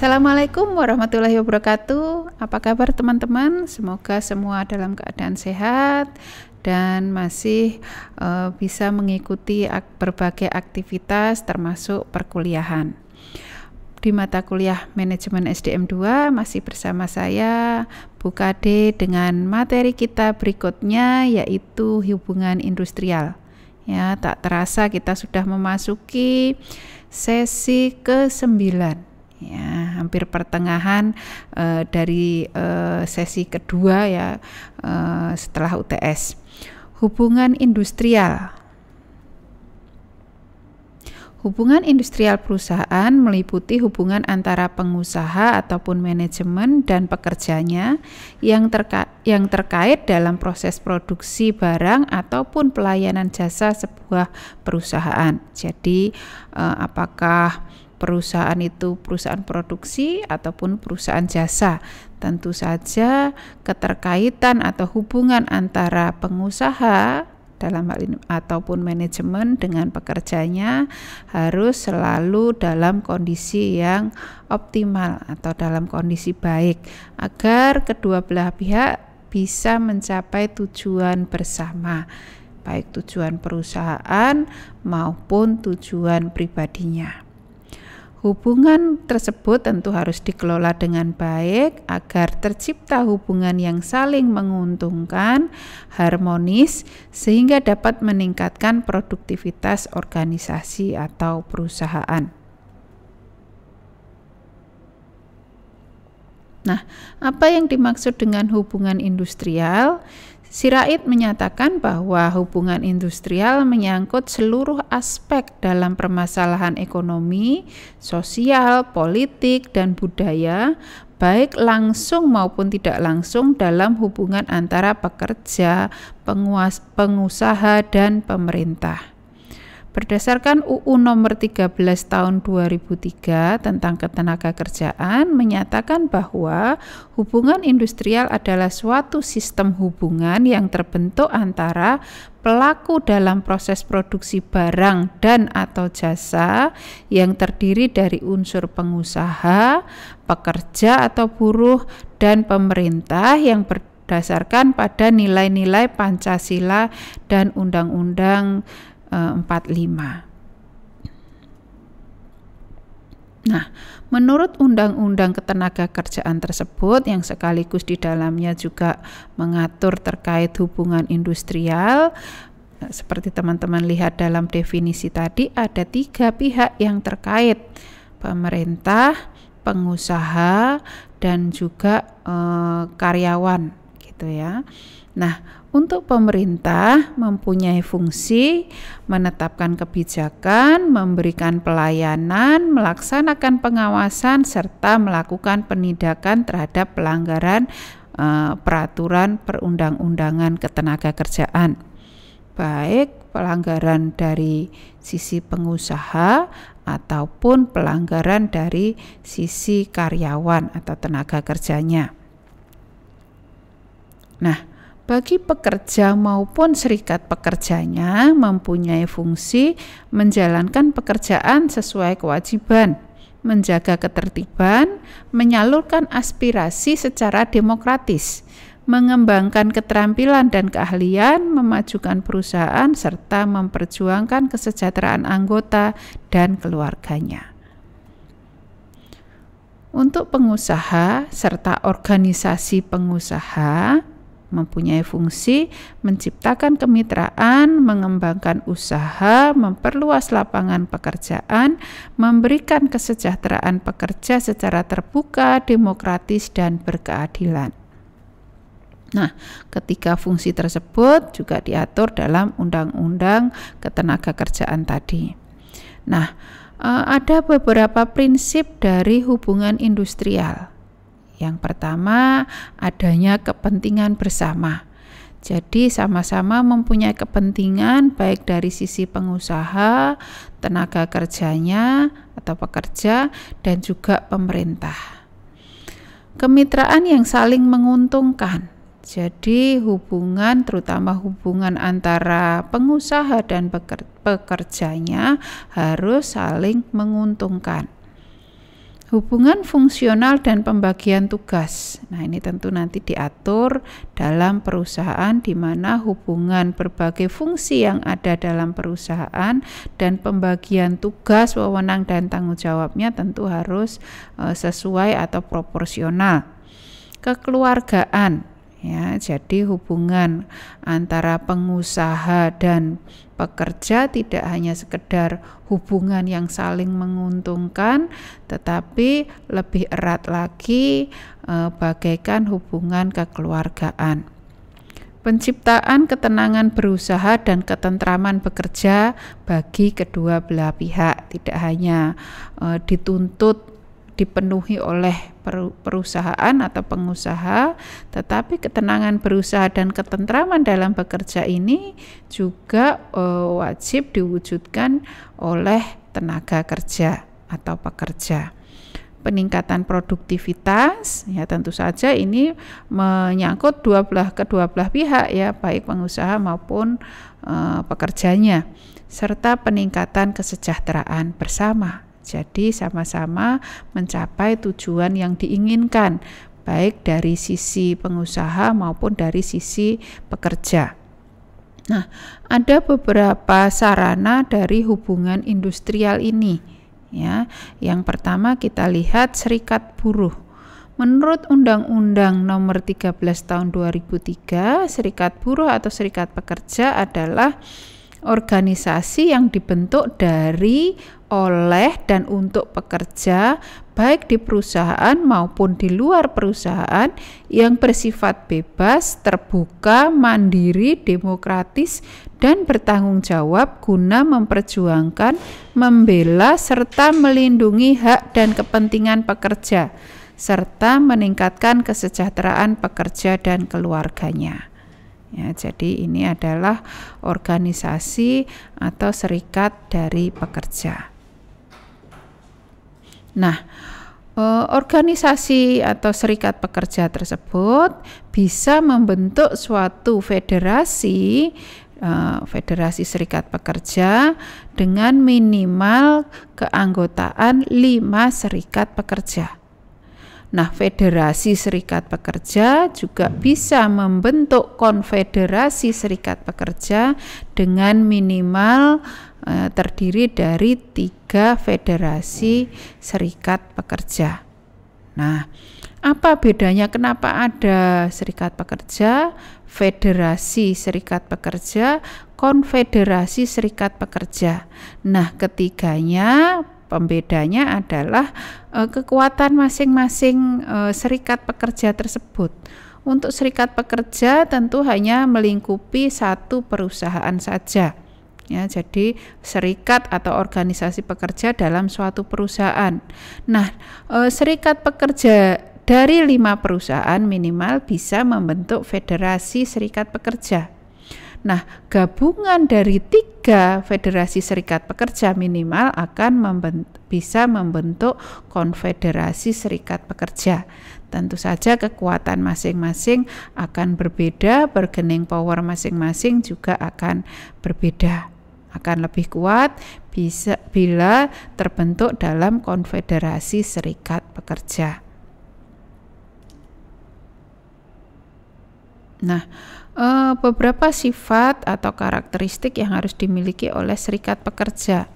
Assalamualaikum warahmatullahi wabarakatuh. Apa kabar teman-teman? Semoga semua dalam keadaan sehat dan masih bisa mengikuti berbagai aktivitas termasuk perkuliahan. Di mata kuliah Manajemen SDM 2 masih bersama saya Bu Kade dengan materi kita berikutnya, yaitu hubungan industrial. Ya, tak terasa kita sudah memasuki sesi ke-9. Ya, hampir pertengahan dari sesi kedua ya, setelah UTS. Hubungan industrial. Hubungan industrial perusahaan meliputi hubungan antara pengusaha ataupun manajemen dan pekerjanya yang terkait dalam proses produksi barang ataupun pelayanan jasa sebuah perusahaan. Jadi apakah perusahaan itu perusahaan produksi ataupun perusahaan jasa? Tentu saja keterkaitan atau hubungan antara pengusaha dalam hal ini ataupun manajemen dengan pekerjanya harus selalu dalam kondisi yang optimal atau dalam kondisi baik agar kedua belah pihak bisa mencapai tujuan bersama, baik tujuan perusahaan maupun tujuan pribadinya. Hubungan tersebut tentu harus dikelola dengan baik agar tercipta hubungan yang saling menguntungkan, harmonis, sehingga dapat meningkatkan produktivitas organisasi atau perusahaan. Nah, apa yang dimaksud dengan hubungan industrial? Sirait menyatakan bahwa hubungan industrial menyangkut seluruh aspek dalam permasalahan ekonomi, sosial, politik, dan budaya, baik langsung maupun tidak langsung dalam hubungan antara pekerja, pengusaha, dan pemerintah. Berdasarkan UU nomor 13 tahun 2003 tentang ketenagakerjaan menyatakan bahwa hubungan industrial adalah suatu sistem hubungan yang terbentuk antara pelaku dalam proses produksi barang dan atau jasa yang terdiri dari unsur pengusaha, pekerja atau buruh, dan pemerintah yang berdasarkan pada nilai-nilai Pancasila dan Undang-Undang 45. Nah, menurut Undang-Undang Ketenagakerjaan tersebut yang sekaligus di dalamnya juga mengatur terkait hubungan industrial, seperti teman-teman lihat dalam definisi tadi, ada 3 pihak yang terkait: pemerintah, pengusaha, dan juga karyawan, gitu ya. Nah, untuk pemerintah mempunyai fungsi menetapkan kebijakan, memberikan pelayanan, melaksanakan pengawasan, serta melakukan penindakan terhadap pelanggaran peraturan perundang-undangan ketenagakerjaan, baik pelanggaran dari sisi pengusaha ataupun pelanggaran dari sisi karyawan atau tenaga kerjanya. Nah, bagi pekerja maupun serikat pekerjanya mempunyai fungsi menjalankan pekerjaan sesuai kewajiban, menjaga ketertiban, menyalurkan aspirasi secara demokratis, mengembangkan keterampilan dan keahlian, memajukan perusahaan, serta memperjuangkan kesejahteraan anggota dan keluarganya. Untuk pengusaha serta organisasi pengusaha mempunyai fungsi menciptakan kemitraan, mengembangkan usaha, memperluas lapangan pekerjaan, memberikan kesejahteraan pekerja secara terbuka, demokratis, dan berkeadilan. Nah, ketiga fungsi tersebut juga diatur dalam Undang-Undang Ketenagakerjaan tadi. Nah, ada beberapa prinsip dari hubungan industrial. Yang pertama, adanya kepentingan bersama. Jadi sama-sama mempunyai kepentingan baik dari sisi pengusaha, tenaga kerjanya atau pekerja, dan juga pemerintah. Kemitraan yang saling menguntungkan. Jadi hubungan, terutama hubungan antara pengusaha dan pekerjanya harus saling menguntungkan. Hubungan fungsional dan pembagian tugas. Nah, ini tentu nanti diatur dalam perusahaan, di mana hubungan berbagai fungsi yang ada dalam perusahaan dan pembagian tugas, wewenang dan tanggung jawabnya tentu harus sesuai atau proporsional. Kekeluargaan, ya, jadi hubungan antara pengusaha dan pekerja tidak hanya sekedar hubungan yang saling menguntungkan, tetapi lebih erat lagi bagaikan hubungan kekeluargaan. Penciptaan ketenangan berusaha dan ketentraman bekerja bagi kedua belah pihak, tidak hanya dituntut dipenuhi oleh perusahaan atau pengusaha, tetapi ketenangan berusaha dan ketentraman dalam bekerja ini juga wajib diwujudkan oleh tenaga kerja atau pekerja. Peningkatan produktivitas, ya tentu saja ini menyangkut kedua belah pihak, ya, baik pengusaha maupun pekerjanya, serta peningkatan kesejahteraan bersama. Jadi sama-sama mencapai tujuan yang diinginkan, baik dari sisi pengusaha maupun dari sisi pekerja. Nah, ada beberapa sarana dari hubungan industrial ini, ya. Yang pertama kita lihat serikat buruh. Menurut Undang-Undang Nomor 13 Tahun 2003, serikat buruh atau serikat pekerja adalah organisasi yang dibentuk dari, oleh, dan untuk pekerja baik di perusahaan maupun di luar perusahaan yang bersifat bebas, terbuka, mandiri, demokratis, dan bertanggung jawab guna memperjuangkan, membela, serta melindungi hak dan kepentingan pekerja, serta meningkatkan kesejahteraan pekerja dan keluarganya. Ya, jadi ini adalah organisasi atau serikat dari pekerja. Nah, organisasi atau serikat pekerja tersebut bisa membentuk suatu federasi, federasi serikat pekerja dengan minimal keanggotaan 5 serikat pekerja. Nah, federasi serikat pekerja juga bisa membentuk konfederasi serikat pekerja dengan minimal terdiri dari 3 federasi serikat pekerja. Nah, apa bedanya? Kenapa ada serikat pekerja, federasi serikat pekerja, konfederasi serikat pekerja? Nah, ketiganya pembedanya adalah kekuatan masing-masing serikat pekerja tersebut. Untuk serikat pekerja tentu hanya melingkupi satu perusahaan saja. Ya, jadi serikat atau organisasi pekerja dalam suatu perusahaan. Nah, serikat pekerja dari 5 perusahaan minimal bisa membentuk federasi serikat pekerja. Nah, gabungan dari 3 federasi serikat pekerja minimal akan bisa membentuk konfederasi serikat pekerja. Tentu saja kekuatan masing-masing akan berbeda, bargaining power masing-masing juga akan berbeda. Akan lebih kuat bila terbentuk dalam konfederasi serikat pekerja. Nah, beberapa sifat atau karakteristik yang harus dimiliki oleh serikat pekerja.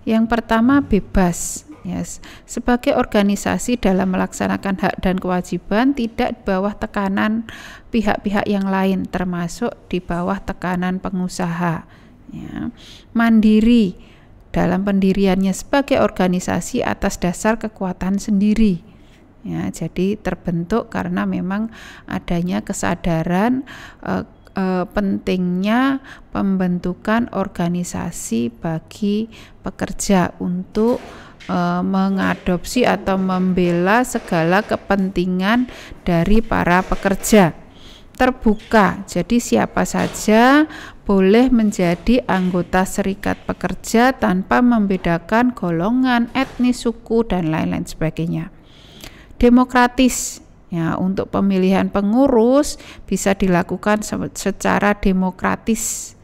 Yang pertama, bebas. Yes. Sebagai organisasi dalam melaksanakan hak dan kewajiban tidak di bawah tekanan pihak-pihak yang lain, termasuk di bawah tekanan pengusaha. Ya. Mandiri dalam pendiriannya sebagai organisasi atas dasar kekuatan sendiri. Ya, jadi terbentuk karena memang adanya kesadaran pentingnya pembentukan organisasi bagi pekerja untuk mengadopsi atau membela segala kepentingan dari para pekerja. Terbuka, jadi siapa saja boleh menjadi anggota serikat pekerja tanpa membedakan golongan, etnis, suku, dan lain-lain sebagainya. Demokratis, ya, untuk pemilihan pengurus bisa dilakukan secara demokratis.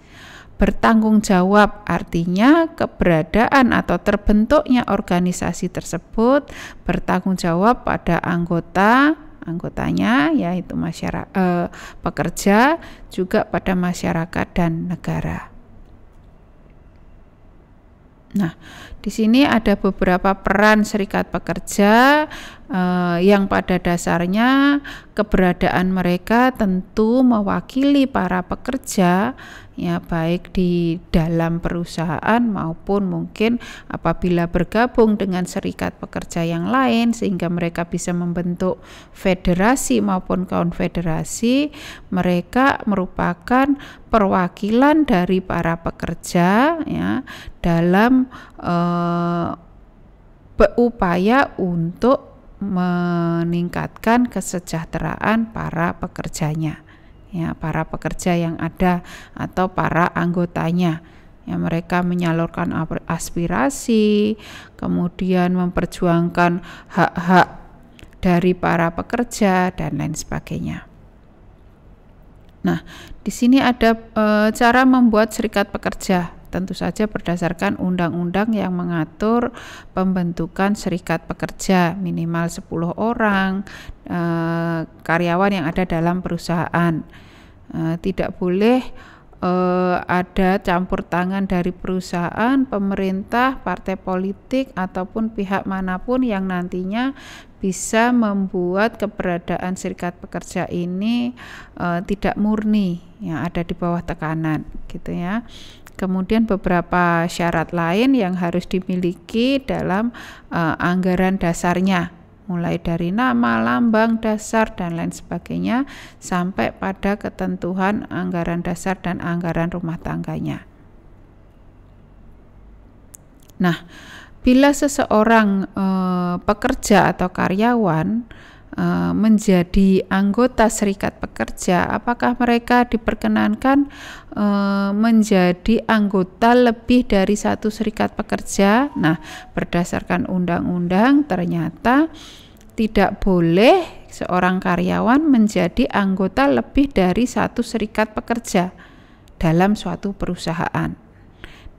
Bertanggung jawab artinya keberadaan atau terbentuknya organisasi tersebut bertanggung jawab pada anggotanya, yaitu masyarakat, pekerja, juga pada masyarakat dan negara. Nah, di sini ada beberapa peran serikat pekerja yang pada dasarnya keberadaan mereka tentu mewakili para pekerja, ya, baik di dalam perusahaan maupun mungkin apabila bergabung dengan serikat pekerja yang lain sehingga mereka bisa membentuk federasi maupun konfederasi. Mereka merupakan perwakilan dari para pekerja, ya, dalam berupaya untuk meningkatkan kesejahteraan para pekerjanya, ya, para pekerja yang ada atau para anggotanya. Ya, mereka menyalurkan aspirasi, kemudian memperjuangkan hak-hak dari para pekerja dan lain sebagainya. Nah, di sini ada cara membuat serikat pekerja. Tentu saja berdasarkan undang-undang yang mengatur pembentukan serikat pekerja, minimal 10 orang karyawan yang ada dalam perusahaan. Tidak boleh ada campur tangan dari perusahaan, pemerintah, partai politik ataupun pihak manapun yang nantinya bisa membuat keberadaan serikat pekerja ini tidak murni, yang ada di bawah tekanan, gitu ya. Kemudian beberapa syarat lain yang harus dimiliki dalam anggaran dasarnya, mulai dari nama, lambang dasar dan lain sebagainya sampai pada ketentuan anggaran dasar dan anggaran rumah tangganya. Nah, bila seseorang pekerja atau karyawan menjadi anggota serikat pekerja, apakah mereka diperkenankan menjadi anggota lebih dari satu serikat pekerja? Nah, berdasarkan undang-undang ternyata tidak boleh seorang karyawan menjadi anggota lebih dari satu serikat pekerja dalam suatu perusahaan.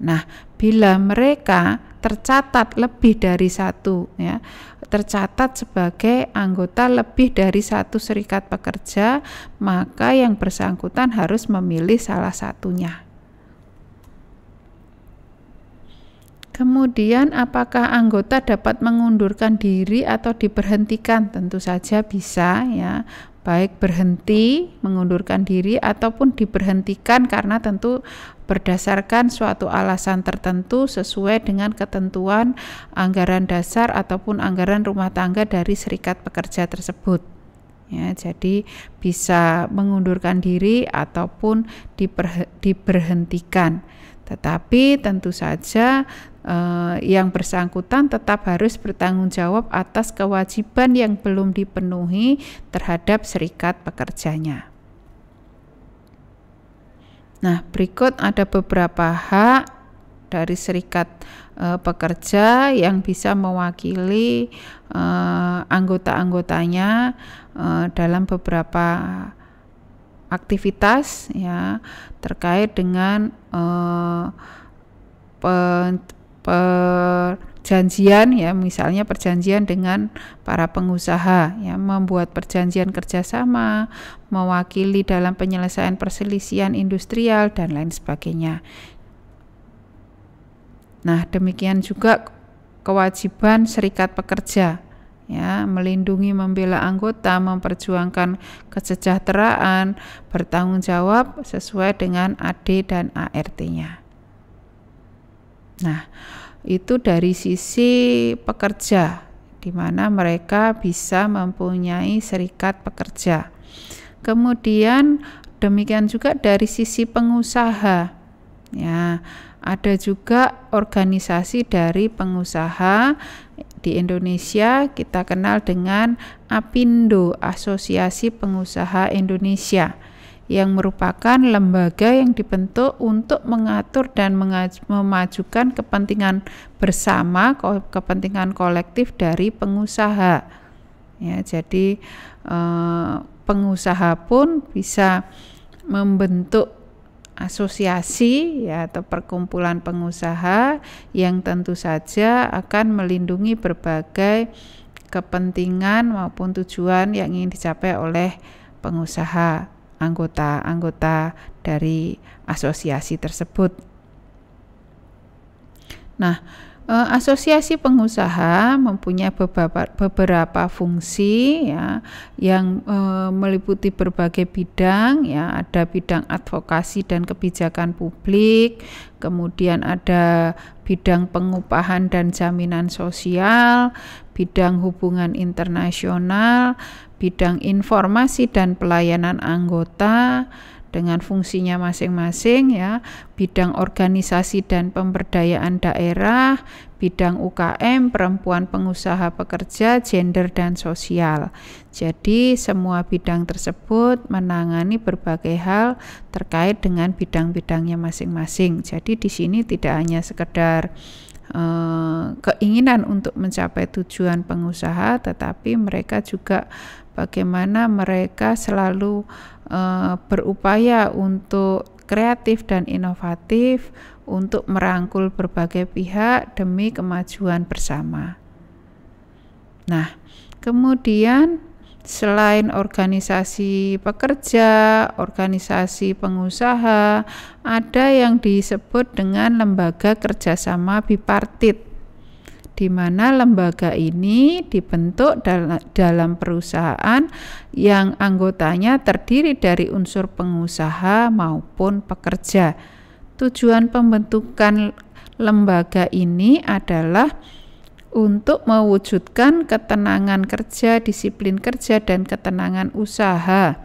Nah, bila mereka tercatat lebih dari satu, ya, tercatat sebagai anggota lebih dari satu serikat pekerja, maka yang bersangkutan harus memilih salah satunya. Kemudian, apakah anggota dapat mengundurkan diri atau diberhentikan? Tentu saja bisa, ya, baik berhenti, mengundurkan diri ataupun diberhentikan karena tentu berdasarkan suatu alasan tertentu sesuai dengan ketentuan anggaran dasar ataupun anggaran rumah tangga dari serikat pekerja tersebut. Ya, jadi bisa mengundurkan diri ataupun diberhentikan. Tetapi tentu saja yang bersangkutan tetap harus bertanggung jawab atas kewajiban yang belum dipenuhi terhadap serikat pekerjanya. Nah, berikut ada beberapa hak dari serikat pekerja yang bisa mewakili anggota-anggotanya dalam beberapa aktivitas, ya, terkait dengan perjanjian, ya, misalnya perjanjian dengan para pengusaha, ya, membuat perjanjian kerjasama, mewakili dalam penyelesaian perselisihan industrial dan lain sebagainya. Nah, demikian juga kewajiban serikat pekerja, ya, melindungi, membela anggota, memperjuangkan kesejahteraan, bertanggung jawab sesuai dengan AD dan ART-nya. Nah, itu dari sisi pekerja, di mana mereka bisa mempunyai serikat pekerja. Kemudian demikian juga dari sisi pengusaha, ya, ada juga organisasi dari pengusaha. Di Indonesia kita kenal dengan APindo, Asosiasi Pengusaha Indonesia, yang merupakan lembaga yang dibentuk untuk mengatur dan memajukan kepentingan bersama, kepentingan kolektif dari pengusaha. Ya, jadi pengusaha pun bisa membentuk asosiasi ya atau perkumpulan pengusaha yang tentu saja akan melindungi berbagai kepentingan maupun tujuan yang ingin dicapai oleh pengusaha, anggota-anggota dari asosiasi tersebut. Nah, asosiasi pengusaha mempunyai beberapa fungsi ya yang meliputi berbagai bidang ya, ada bidang advokasi dan kebijakan publik, kemudian ada bidang pengupahan dan jaminan sosial, bidang hubungan internasional, bidang informasi dan pelayanan anggota dengan fungsinya masing-masing ya, bidang organisasi dan pemberdayaan daerah, bidang UKM, perempuan pengusaha pekerja, gender dan sosial. Jadi semua bidang tersebut menangani berbagai hal terkait dengan bidang-bidangnya masing-masing. Jadi di sini tidak hanya sekedar keinginan untuk mencapai tujuan pengusaha, tetapi mereka juga bagaimana mereka selalu berupaya untuk kreatif dan inovatif untuk merangkul berbagai pihak demi kemajuan bersama. Nah, kemudian selain organisasi pekerja, organisasi pengusaha, ada yang disebut dengan lembaga kerjasama bipartit, di mana lembaga ini dibentuk dalam perusahaan yang anggotanya terdiri dari unsur pengusaha maupun pekerja. Tujuan pembentukan lembaga ini adalah untuk mewujudkan ketenangan kerja, disiplin kerja, dan ketenangan usaha,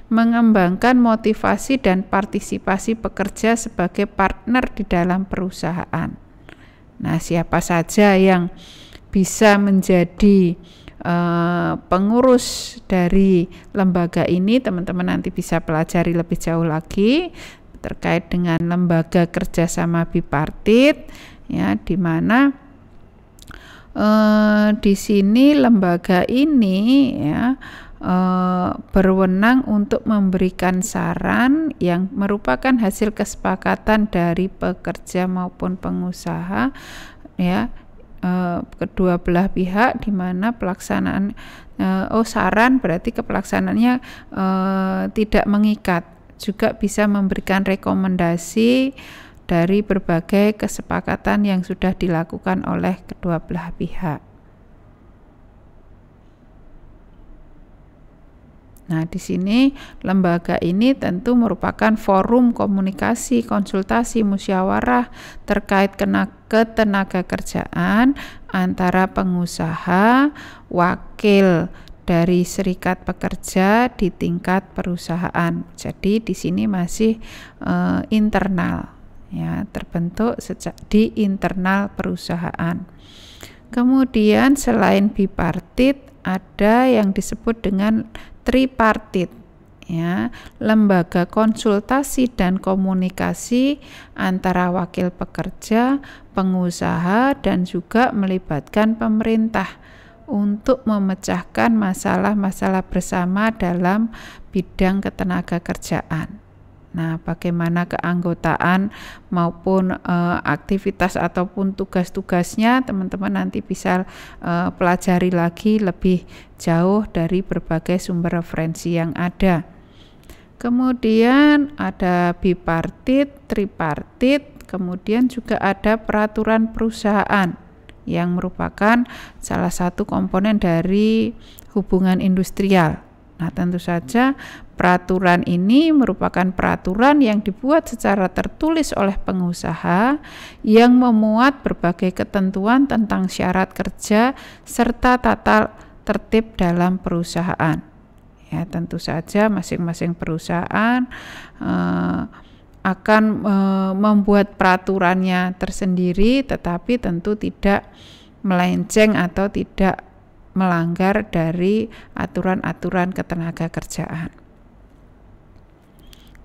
mengembangkan motivasi dan partisipasi pekerja sebagai partner di dalam perusahaan. Nah, siapa saja yang bisa menjadi pengurus dari lembaga ini, teman-teman nanti bisa pelajari lebih jauh lagi terkait dengan lembaga kerjasama bipartit, ya, di mana di sini lembaga ini ya berwenang untuk memberikan saran yang merupakan hasil kesepakatan dari pekerja maupun pengusaha ya, kedua belah pihak, di mana pelaksanaan saran berarti kepelaksanaannya tidak mengikat, juga bisa memberikan rekomendasi dari berbagai kesepakatan yang sudah dilakukan oleh kedua belah pihak. Nah, di sini lembaga ini tentu merupakan forum komunikasi, konsultasi, musyawarah terkait ketenaga kerjaan antara pengusaha, wakil dari serikat pekerja di tingkat perusahaan. Jadi di sini masih internal, ya, terbentuk di internal perusahaan. Kemudian selain bipartit ada yang disebut dengan tripartit, ya, lembaga konsultasi dan komunikasi antara wakil pekerja, pengusaha, dan juga melibatkan pemerintah untuk memecahkan masalah-masalah bersama dalam bidang ketenaga kerjaan. Nah, bagaimana keanggotaan maupun aktivitas ataupun tugas-tugasnya, teman-teman nanti bisa pelajari lagi lebih jauh dari berbagai sumber referensi yang ada. Kemudian ada bipartit, tripartit, kemudian juga ada peraturan perusahaan yang merupakan salah satu komponen dari hubungan industrial. Nah, tentu saja peraturan ini merupakan peraturan yang dibuat secara tertulis oleh pengusaha yang memuat berbagai ketentuan tentang syarat kerja serta tata tertib dalam perusahaan. Ya, tentu saja masing-masing perusahaan akan membuat peraturannya tersendiri, tetapi tentu tidak melenceng atau tidak melanggar dari aturan-aturan ketenaga kerjaan.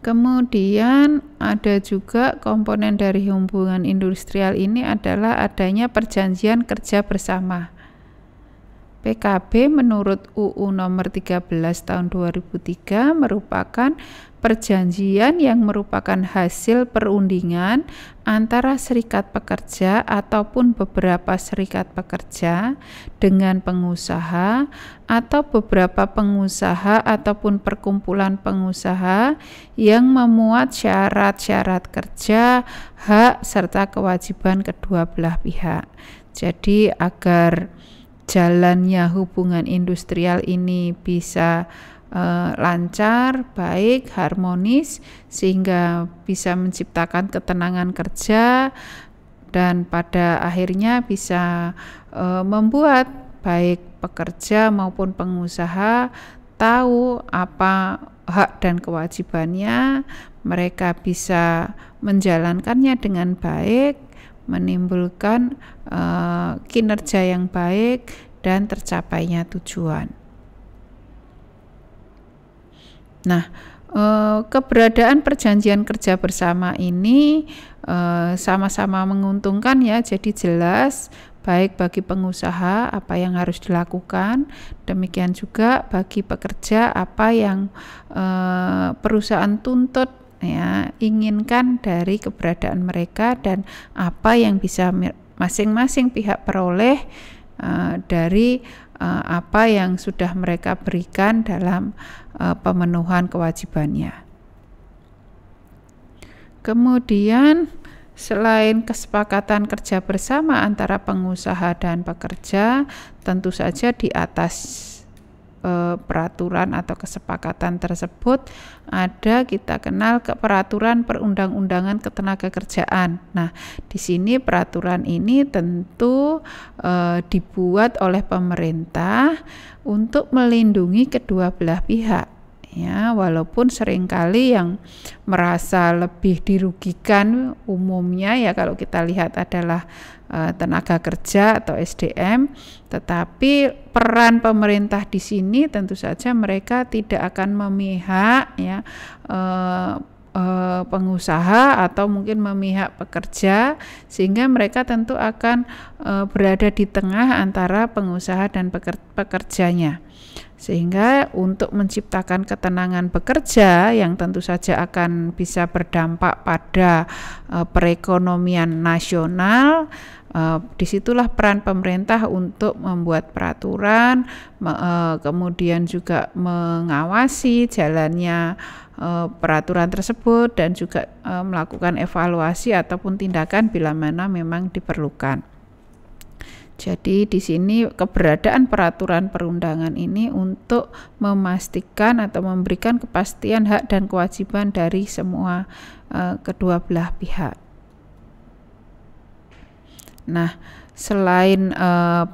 Kemudian ada juga komponen dari hubungan industrial ini adalah adanya perjanjian kerja bersama. PKB menurut UU nomor 13 tahun 2003 merupakan perjanjian yang merupakan hasil perundingan antara serikat pekerja ataupun beberapa serikat pekerja dengan pengusaha atau beberapa pengusaha ataupun perkumpulan pengusaha yang memuat syarat-syarat kerja, hak, serta kewajiban kedua belah pihak. Jadi agar jalannya hubungan industrial ini bisa lancar, baik, harmonis, sehingga bisa menciptakan ketenangan kerja dan pada akhirnya bisa membuat baik pekerja maupun pengusaha tahu apa hak dan kewajibannya, mereka bisa menjalankannya dengan baik, menimbulkan kinerja yang baik dan tercapainya tujuan. Nah, keberadaan perjanjian kerja bersama ini sama-sama menguntungkan ya, jadi jelas baik bagi pengusaha apa yang harus dilakukan, demikian juga bagi pekerja apa yang perusahaan tuntut ya, inginkan dari keberadaan mereka dan apa yang bisa masing-masing pihak peroleh dari apa yang sudah mereka berikan dalam pemenuhan kewajibannya. Kemudian selain kesepakatan kerja bersama antara pengusaha dan pekerja, tentu saja di atas peraturan atau kesepakatan tersebut ada kita kenal ke peraturan perundang-undangan ketenagakerjaan. Nah, di sini peraturan ini tentu dibuat oleh pemerintah untuk melindungi kedua belah pihak. Ya, walaupun seringkali yang merasa lebih dirugikan umumnya ya kalau kita lihat adalah tenaga kerja atau SDM, tetapi peran pemerintah di sini tentu saja mereka tidak akan memihak ya pengusaha atau mungkin memihak pekerja, sehingga mereka tentu akan berada di tengah antara pengusaha dan pekerjanya. Sehingga untuk menciptakan ketenangan bekerja yang tentu saja akan bisa berdampak pada perekonomian nasional, disitulah peran pemerintah untuk membuat peraturan, kemudian juga mengawasi jalannya peraturan tersebut dan juga melakukan evaluasi ataupun tindakan bila mana memang diperlukan. Jadi di sini keberadaan peraturan perundangan ini untuk memastikan atau memberikan kepastian hak dan kewajiban dari semua kedua belah pihak. Nah, selain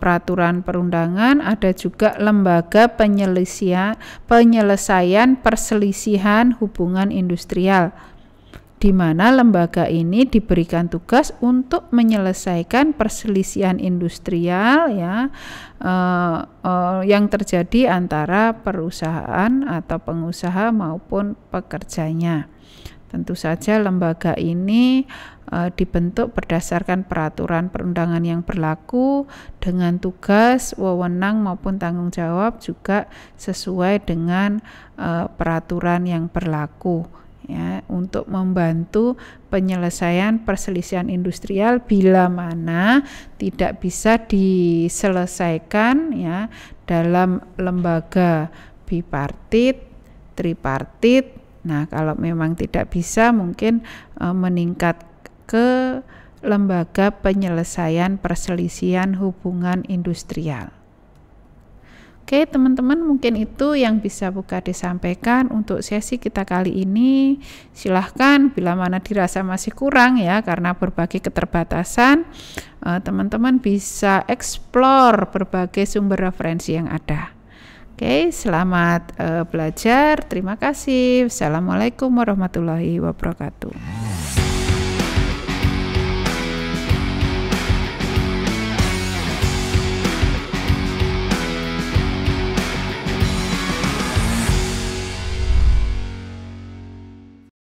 peraturan perundangan, ada juga lembaga penyelesaian perselisihan hubungan industrial, di mana lembaga ini diberikan tugas untuk menyelesaikan perselisihan industrial ya yang terjadi antara perusahaan atau pengusaha maupun pekerjanya. Tentu saja lembaga ini dibentuk berdasarkan peraturan perundangan yang berlaku dengan tugas, wewenang maupun tanggung jawab juga sesuai dengan peraturan yang berlaku. Ya, untuk membantu penyelesaian perselisihan industrial bila mana tidak bisa diselesaikan ya dalam lembaga bipartit, tripartit. Nah, kalau memang tidak bisa mungkin meningkat ke lembaga penyelesaian perselisihan hubungan industrial. Oke teman-teman, mungkin itu yang bisa Buka disampaikan untuk sesi kita kali ini. Silahkan bila mana dirasa masih kurang ya karena berbagai keterbatasan, teman-teman bisa explore berbagai sumber referensi yang ada. Oke, selamat belajar. Terima kasih. Wassalamualaikum warahmatullahi wabarakatuh.